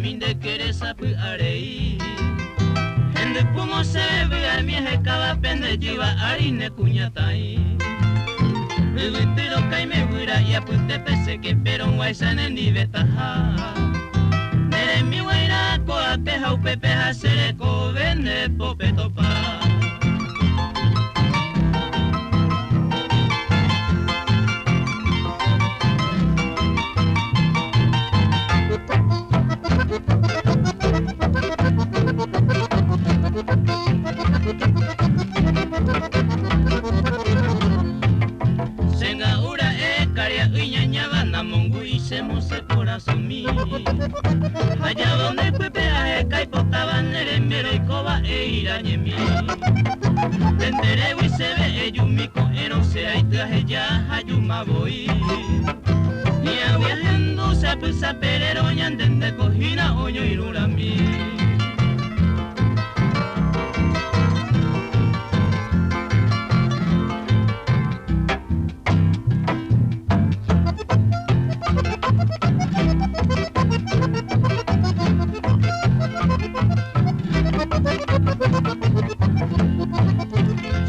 min de querer saber arei. Ende pumo se ve a mi hekaba pende jiwa arine kunyatai. Tiro kai me wira ya pute pese que pero waisane ni betaha. Nere mi waira ko ate hau pepe hasere ko vende pope topa. Senga ura e karia uñaña banda mongu y se mose corazón mi. Allá donde pepe ae kai potaba nere mere koba e irañe mi. Tendere wi se ve e yumiko ero se ai traje ya hayuma voy. Ni a viajando se apesa perero ñandende cojina oño irura mi.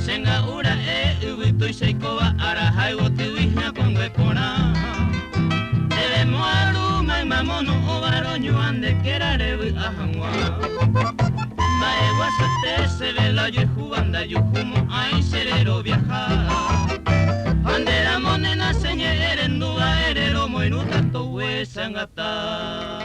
Senga ura e ubito y seikoba arahai wote wihna con wekona. Debemos aruma y mamono o baroño ande querarebu ahamwa. Bae wasate se ve la yehubanda yuhumo ay serero viajar. Ande la monena señe erenduga erero moinuta towe sangata.